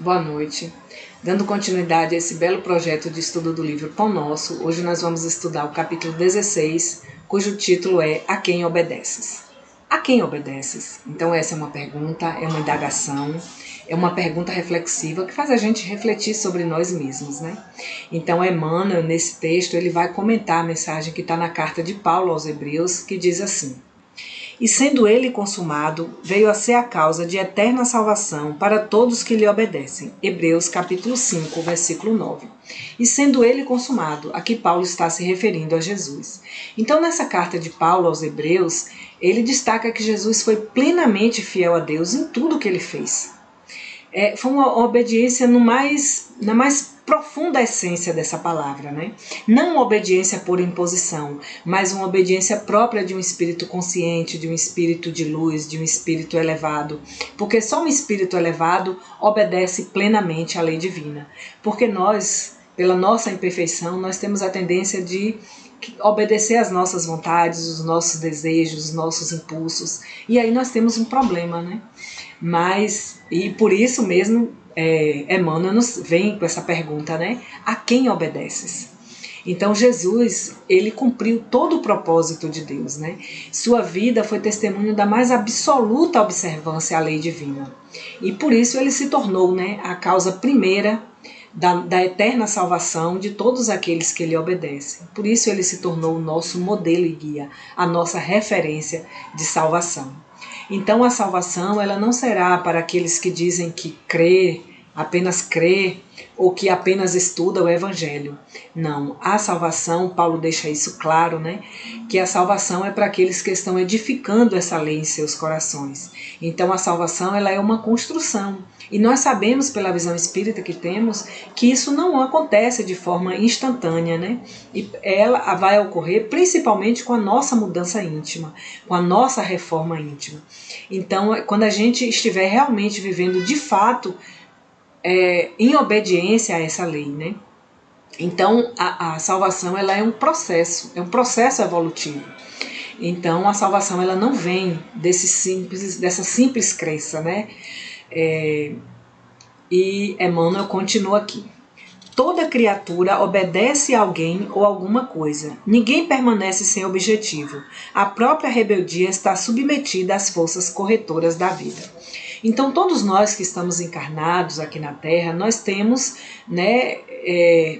Boa noite. Dando continuidade a esse belo projeto de estudo do livro Pão Nosso, hoje nós vamos estudar o capítulo 16, cujo título é A Quem Obedeces? A quem obedeces? Então essa é uma pergunta, é uma indagação, é uma pergunta reflexiva que faz a gente refletir sobre nós mesmos, né? Então Emmanuel, nesse texto, ele vai comentar a mensagem que está na carta de Paulo aos Hebreus, que diz assim: E sendo ele consumado, veio a ser a causa de eterna salvação para todos que lhe obedecem. Hebreus capítulo 5, versículo 9. E sendo ele consumado, aqui Paulo está se referindo a Jesus. Então, nessa carta de Paulo aos Hebreus, ele destaca que Jesus foi plenamente fiel a Deus em tudo que ele fez. Foi uma obediência na mais profunda essência dessa palavra, né? Não uma obediência por imposição, mas uma obediência própria de um espírito consciente, de um espírito de luz, de um espírito elevado. Porque só um espírito elevado obedece plenamente à lei divina. Porque nós, pela nossa imperfeição, nós temos a tendência de obedecer às nossas vontades, os nossos desejos, os nossos impulsos. E aí nós temos um problema, né? E por isso mesmo, Emmanuel nos vem com essa pergunta, né? A quem obedeces? Então Jesus, ele cumpriu todo o propósito de Deus, né? Sua vida foi testemunho da mais absoluta observância à lei divina. E por isso ele se tornou, né, a causa primeira da eterna salvação de todos aqueles que lhe obedecem. Por isso ele se tornou o nosso modelo e guia, a nossa referência de salvação. Então a salvação, ela não será para aqueles que dizem que apenas crê, ou que apenas estuda o Evangelho. Não, a salvação, Paulo deixa isso claro, né? Que a salvação é para aqueles que estão edificando essa lei em seus corações. Então a salvação, ela é uma construção. E nós sabemos, pela visão espírita que temos, que isso não acontece de forma instantânea, né? E ela vai ocorrer principalmente com a nossa mudança íntima, com a nossa reforma íntima. Então, quando a gente estiver realmente vivendo de fato em obediência a essa lei, né? Então, a salvação, ela é um processo evolutivo. Então, a salvação, ela não vem dessa simples crença, né? E Emmanuel continua aqui. Toda criatura obedece a alguém ou alguma coisa. Ninguém permanece sem objetivo. A própria rebeldia está submetida às forças corretoras da vida. Então, todos nós que estamos encarnados aqui na Terra, nós temos, né,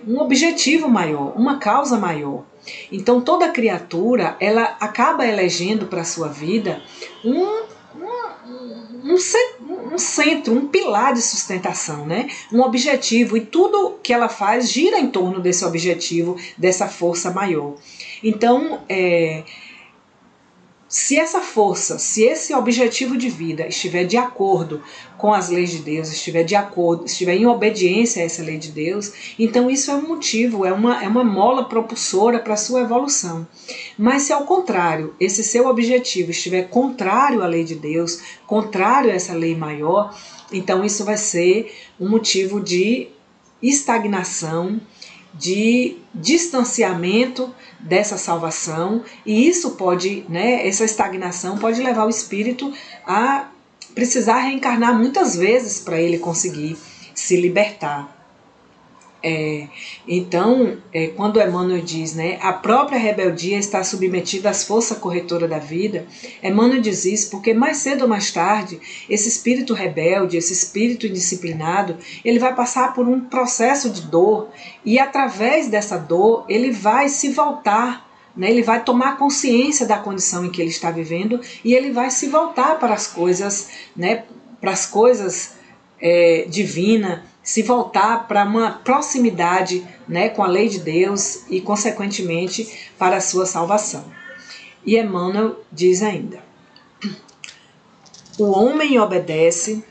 um objetivo maior, uma causa maior. Então, toda criatura, ela acaba elegendo para a sua vida um centro, um pilar de sustentação, né? Um objetivo, e tudo que ela faz gira em torno desse objetivo, dessa força maior. Então, se essa força, se esse objetivo de vida estiver de acordo com as leis de Deus, estiver em obediência a essa lei de Deus, então isso é um motivo, é uma mola propulsora para a sua evolução. Mas se ao contrário, esse seu objetivo estiver contrário à lei de Deus, contrário a essa lei maior, então isso vai ser um motivo de estagnação, de distanciamento dessa salvação, e isso pode, né, essa estagnação pode levar o espírito a precisar reencarnar muitas vezes para ele conseguir se libertar. Então, quando Emmanuel diz, né, a própria rebeldia está submetida às forças corretoras da vida, Emmanuel diz isso porque mais cedo ou mais tarde, esse espírito rebelde, esse espírito indisciplinado, ele vai passar por um processo de dor, e através dessa dor, ele vai se voltar, né, ele vai tomar consciência da condição em que ele está vivendo, e ele vai se voltar para as coisas, né, para as coisas divinas, se voltar para uma proximidade, né, com a lei de Deus e, consequentemente, para a sua salvação. E Emmanuel diz ainda: o homem obedece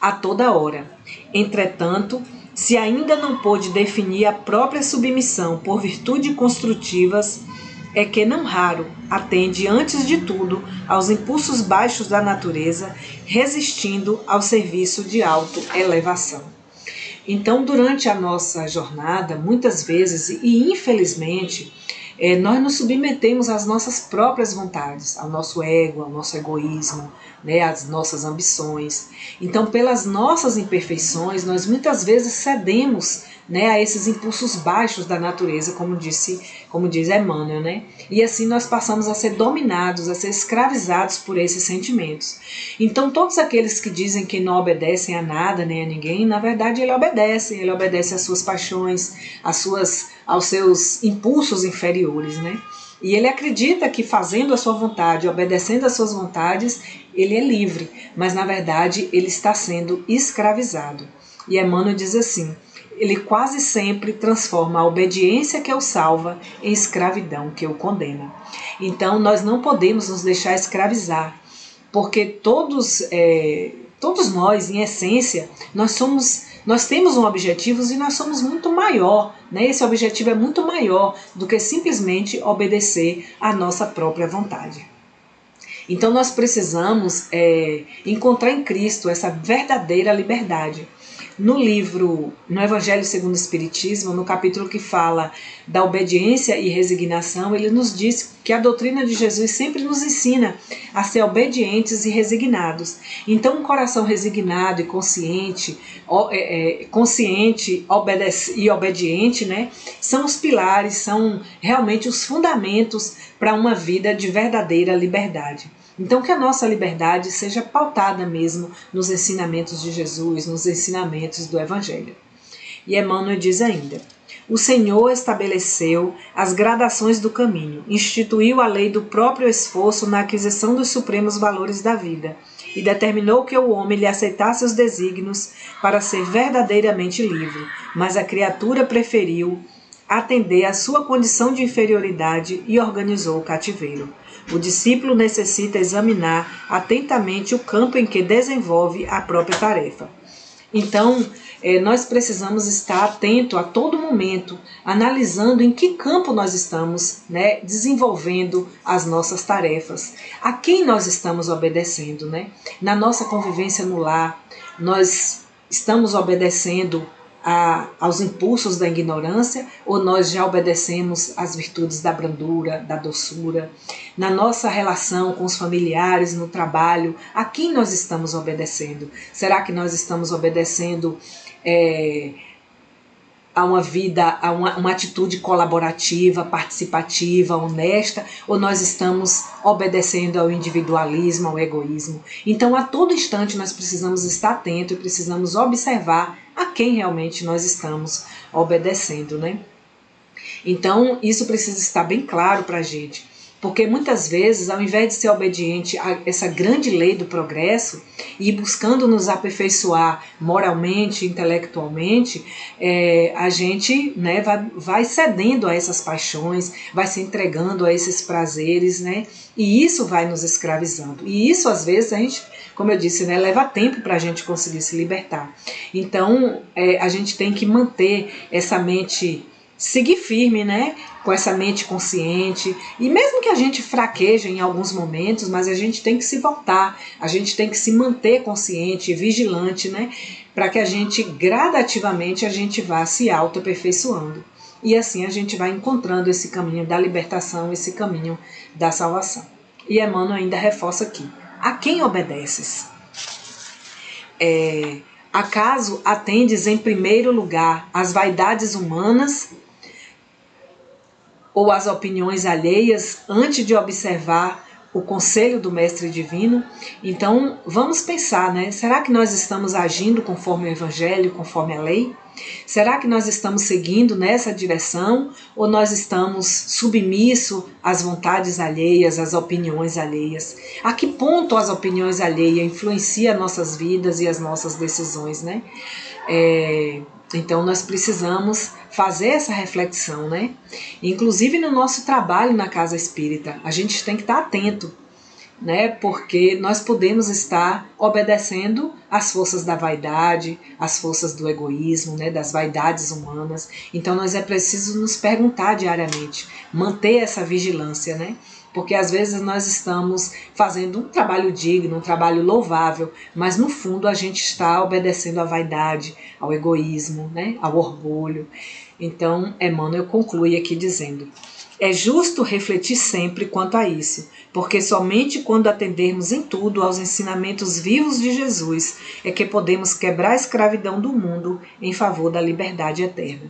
a toda hora. Entretanto, se ainda não pôde definir a própria submissão por virtudes construtivas, é que não raro atende antes de tudo aos impulsos baixos da natureza, resistindo ao serviço de autoelevação. Então, durante a nossa jornada, muitas vezes, e infelizmente, nós nos submetemos às nossas próprias vontades, ao nosso ego, ao nosso egoísmo, né, as nossas ambições. Então, pelas nossas imperfeições, nós muitas vezes cedemos, né, a esses impulsos baixos da natureza, como diz Emmanuel, né? E assim nós passamos a ser dominados, a ser escravizados por esses sentimentos. Então, todos aqueles que dizem que não obedecem a nada nem a ninguém, na verdade ele obedece às suas paixões, aos seus impulsos inferiores, né? E ele acredita que fazendo a sua vontade, obedecendo às suas vontades, ele é livre, mas na verdade ele está sendo escravizado. E Emmanuel diz assim: ele quase sempre transforma a obediência que o salva em escravidão que o condena. Então nós não podemos nos deixar escravizar, porque todos nós, em essência, nós temos um objetivo e nós somos muito maior, né? Esse objetivo é muito maior do que simplesmente obedecer à nossa própria vontade. Então nós precisamos encontrar em Cristo essa verdadeira liberdade. No Evangelho segundo o Espiritismo, no capítulo que fala da obediência e resignação, ele nos diz que a doutrina de Jesus sempre nos ensina a ser obedientes e resignados. Então, um coração resignado e consciente e obediente, né, são os pilares, são realmente os fundamentos para uma vida de verdadeira liberdade. Então, que a nossa liberdade seja pautada mesmo nos ensinamentos de Jesus, nos ensinamentos do Evangelho. E Emmanuel diz ainda: o Senhor estabeleceu as gradações do caminho, instituiu a lei do próprio esforço na aquisição dos supremos valores da vida e determinou que o homem lhe aceitasse os desígnios para ser verdadeiramente livre, mas a criatura preferiu atender à sua condição de inferioridade e organizou o cativeiro. O discípulo necessita examinar atentamente o campo em que desenvolve a própria tarefa. Então, nós precisamos estar atento a todo momento, analisando em que campo nós estamos, né, desenvolvendo as nossas tarefas, a quem nós estamos obedecendo, né? Na nossa convivência no lar, nós estamos obedecendo aos impulsos da ignorância, ou nós já obedecemos às virtudes da brandura, da doçura? Na nossa relação com os familiares, no trabalho, a quem nós estamos obedecendo? Será que nós estamos obedecendo a uma atitude colaborativa, participativa, honesta, ou nós estamos obedecendo ao individualismo, ao egoísmo? Então, a todo instante nós precisamos estar atentos e precisamos observar a quem realmente nós estamos obedecendo, né? Então, isso precisa estar bem claro para a gente, porque muitas vezes, ao invés de ser obediente a essa grande lei do progresso e buscando nos aperfeiçoar moralmente, intelectualmente, a gente, né, vai cedendo a essas paixões, vai se entregando a esses prazeres, né, e isso vai nos escravizando. E isso, às vezes, a gente, como eu disse, né, leva tempo para a gente conseguir se libertar. Então, a gente tem que manter essa mente, seguir firme, né, com essa mente consciente, e mesmo que a gente fraqueje em alguns momentos, mas a gente tem que se voltar, a gente tem que se manter consciente, vigilante, né, para que a gente gradativamente a gente vá se auto-aperfeiçoando. E assim a gente vai encontrando esse caminho da libertação, esse caminho da salvação. E Emmanuel ainda reforça aqui: a quem obedeces? Acaso atendes em primeiro lugar às vaidades humanas ou às opiniões alheias antes de observar o conselho do Mestre Divino? Então, vamos pensar, né? Será que nós estamos agindo conforme o Evangelho, conforme a lei? Será que nós estamos seguindo nessa direção ou nós estamos submissos às vontades alheias, às opiniões alheias? A que ponto as opiniões alheias influenciam nossas vidas e as nossas decisões, né? Então nós precisamos fazer essa reflexão, né? Inclusive no nosso trabalho na casa espírita, a gente tem que estar atento, né? Porque nós podemos estar obedecendo às forças da vaidade, às forças do egoísmo, né? Das vaidades humanas. Então nós é preciso nos perguntar diariamente, manter essa vigilância, né? Porque às vezes nós estamos fazendo um trabalho digno, um trabalho louvável, mas no fundo a gente está obedecendo à vaidade, ao egoísmo, né? Ao orgulho. Então Emmanuel conclui aqui dizendo: É justo refletir sempre quanto a isso, porque somente quando atendermos em tudo aos ensinamentos vivos de Jesus é que podemos quebrar a escravidão do mundo em favor da liberdade eterna.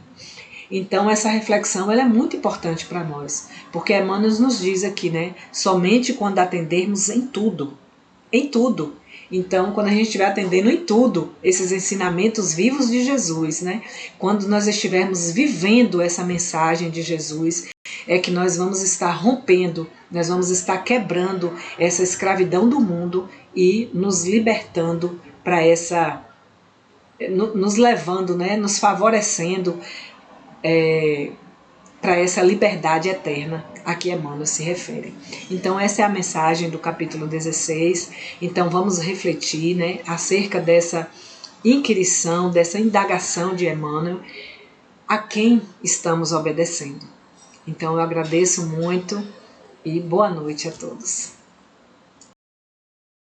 Então essa reflexão ela é muito importante para nós, porque Emmanuel nos diz aqui, né? Somente quando atendermos em tudo. Em tudo. Então, quando a gente estiver atendendo em tudo esses ensinamentos vivos de Jesus, né? Quando nós estivermos vivendo essa mensagem de Jesus, é que nós vamos estar rompendo, nós vamos estar quebrando essa escravidão do mundo e nos libertando para essa, nos levando, né? Nos favorecendo para essa liberdade eterna a que Emmanuel se refere. Então essa é a mensagem do capítulo 16. Então vamos refletir, né, acerca dessa inquirição, dessa indagação de Emmanuel, a quem estamos obedecendo. Então eu agradeço muito e boa noite a todos.